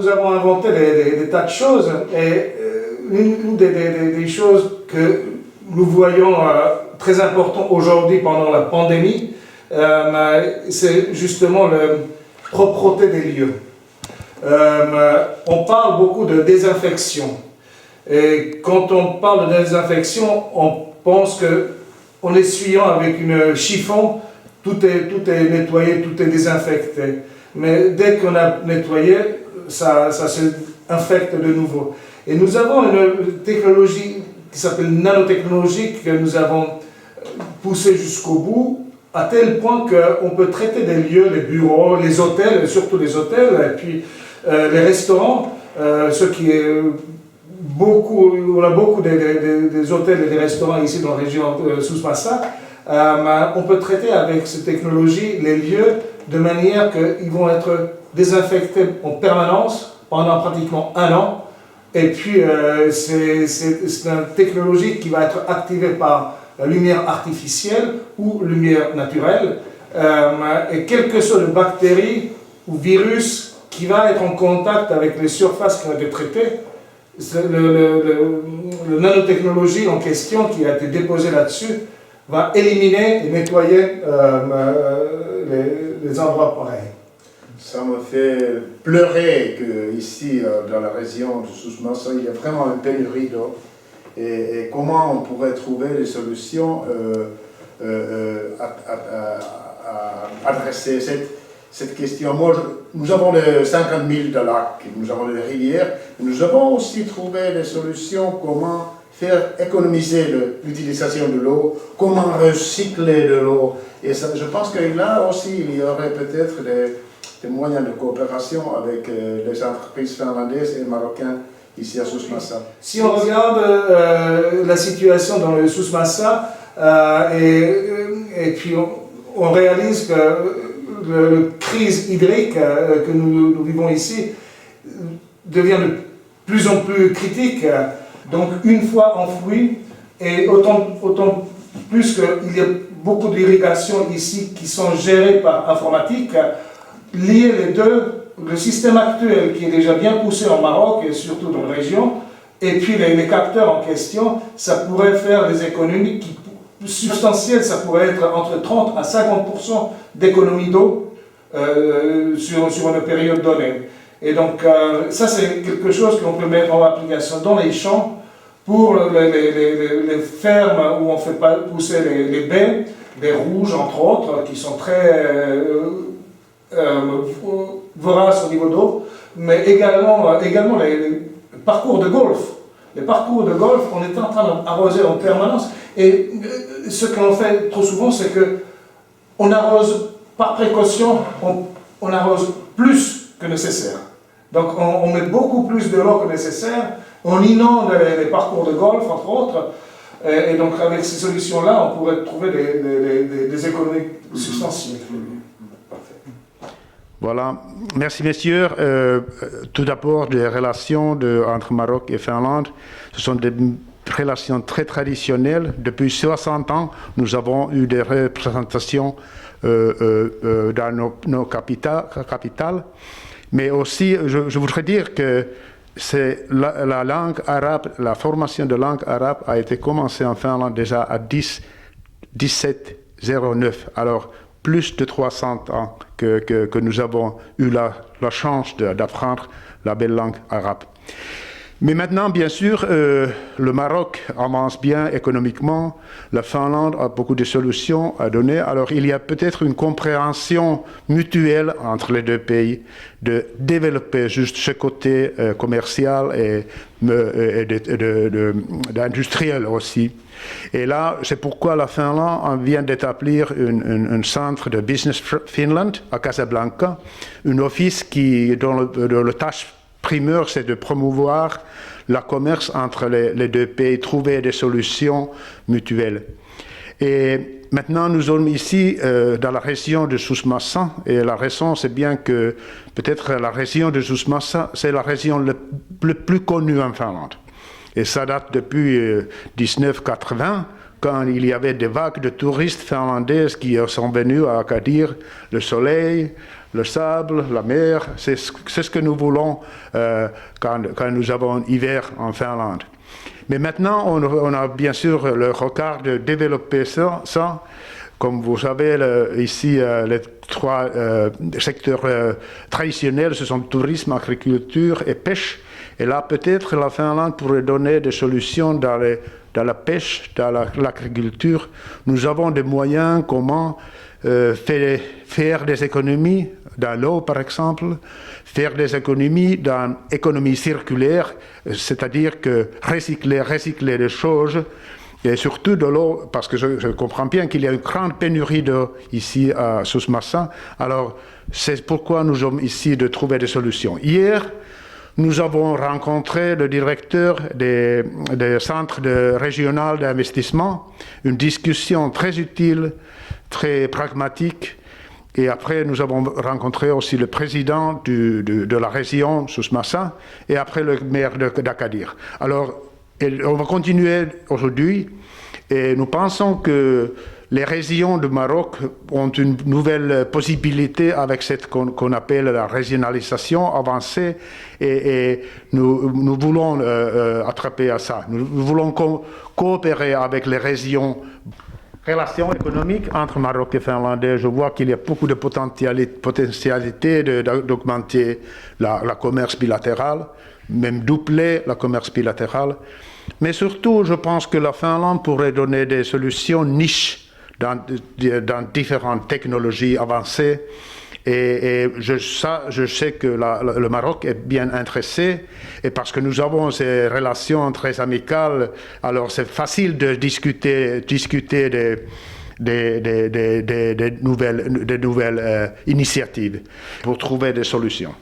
nous avons inventé des tas de choses. Et une des choses que nous voyons très important aujourd'hui pendant la pandémie, c'est justement la propreté des lieux. On parle beaucoup de désinfection. Et quand on parle de désinfection, on pense qu'en essuyant avec un chiffon, tout est nettoyé, tout est désinfecté. Mais dès qu'on a nettoyé, ça se infecte de nouveau. Et nous avons une technologie qui s'appelle nanotechnologie que nous avons poussée jusqu'au bout, à tel point qu'on peut traiter des lieux, les bureaux, les hôtels, surtout les hôtels, et puis les restaurants, ce qui est beaucoup, on a beaucoup des hôtels et des restaurants ici dans la région de Souss-Massa. On peut traiter avec cette technologie les lieux de manière qu'ils vont être désinfectés en permanence pendant pratiquement 1 an. Et puis, c'est une technologie qui va être activée par la lumière artificielle ou lumière naturelle. Et quelle que soit la bactérie ou virus qui va être en contact avec les surfaces qui ont été traitées, le nanotechnologie en question qui a été déposée là-dessus va éliminer et nettoyer les endroits pareils. Ça me fait pleurer qu'ici, dans la région de Souss-Massa, il y a vraiment une pénurie d'eau. Et comment on pourrait trouver des solutions à adresser cette question. Nous avons 50 000 de lacs, nous avons des rivières, nous avons aussi trouvé des solutions comment faire économiser l'utilisation de l'eau, comment recycler de l'eau. Et ça, je pense que là aussi, il y aurait peut-être des moyens de coopération avec les entreprises finlandaises et marocaines ici à Souss-Massa. Si on regarde la situation dans le Souss-Massa, et puis on réalise que la crise hydrique que nous vivons ici devient de plus en plus critique. Donc une fois enfoui, et autant plus qu'il y a beaucoup d'irrigations ici qui sont gérées par informatique, lier les deux, le système actuel qui est déjà bien poussé en Maroc et surtout dans la région, et puis les capteurs en question, ça pourrait faire des économies substantielles, ça pourrait être entre 30 à 50% d'économie d'eau sur une période donnée. Et donc ça c'est quelque chose qu'on peut mettre en application dans les champs pour les fermes où on fait pousser les baies, des rouges entre autres, qui sont très voraces au niveau d'eau, mais également les parcours de golf. Les parcours de golf, on est en train d'arroser en permanence. Et ce qu'on fait trop souvent, c'est qu'on arrose par précaution, on arrose plus que nécessaire. Donc on met beaucoup plus de l'eau que nécessaire, on inonde les parcours de golf, entre autres, et donc avec ces solutions-là, on pourrait trouver des économies substantielles. Voilà, merci messieurs. Tout d'abord, les relations entre Maroc et Finlande, ce sont des relations très traditionnelles. Depuis 60 ans, nous avons eu des représentations dans nos capitales. Mais aussi, je voudrais dire que la langue arabe, la formation de langue arabe a été commencée en Finlande déjà à 1709. Alors, plus de 300 ans que nous avons eu la chance d'apprendre la belle langue arabe. Mais maintenant, bien sûr, le Maroc avance bien économiquement, la Finlande a beaucoup de solutions à donner, alors il y a peut-être une compréhension mutuelle entre les deux pays de développer juste ce côté commercial et d'industriel aussi. Et là, c'est pourquoi la Finlande vient d'établir un centre de Business Finland à Casablanca, un office dont le tâche primaire, c'est de promouvoir le commerce entre les deux pays, trouver des solutions mutuelles. Et maintenant, nous sommes ici dans la région de Souss-Massa, et la raison, c'est bien que peut-être la région de Souss-Massa, c'est la région le plus connue en Finlande. Et ça date depuis 1980, quand il y avait des vagues de touristes finlandais qui sont venus à Agadir, le soleil, le sable, la mer, c'est ce que nous voulons quand nous avons hiver en Finlande. Mais maintenant, on a bien sûr le regard de développer ça. Comme vous savez, ici, les trois secteurs traditionnels, ce sont tourisme, agriculture et pêche. Et là, peut-être la Finlande pourrait donner des solutions dans la pêche, dans l'agriculture. Nous avons des moyens comment faire des économies dans l'eau, par exemple, faire des économies dans l'économie circulaire, c'est-à-dire que recycler des choses, et surtout de l'eau, parce que je comprends bien qu'il y a une grande pénurie d'eau ici à Suusmassa. Alors, c'est pourquoi nous sommes ici de trouver des solutions. Hier, nous avons rencontré le directeur des centres régionaux d'investissement, une discussion très utile, très pragmatique. Et après, nous avons rencontré aussi le président de la région Suusmassa et après le maire d'Agadir. Alors, on va continuer aujourd'hui et nous pensons que les régions du Maroc ont une nouvelle possibilité avec cette qu'on appelle la régionalisation avancée et nous voulons attraper à ça. Nous voulons coopérer avec les régions. Relations économiques entre Maroc et Finlandais, je vois qu'il y a beaucoup de potentialité d'augmenter la commerce bilatéral, même doubler la commerce bilatérale. Mais surtout, je pense que la Finlande pourrait donner des solutions niches dans différentes technologies avancées. Et je sais que le Maroc est bien intéressé, et parce que nous avons ces relations très amicales, alors c'est facile de discuter des nouvelles initiatives pour trouver des solutions.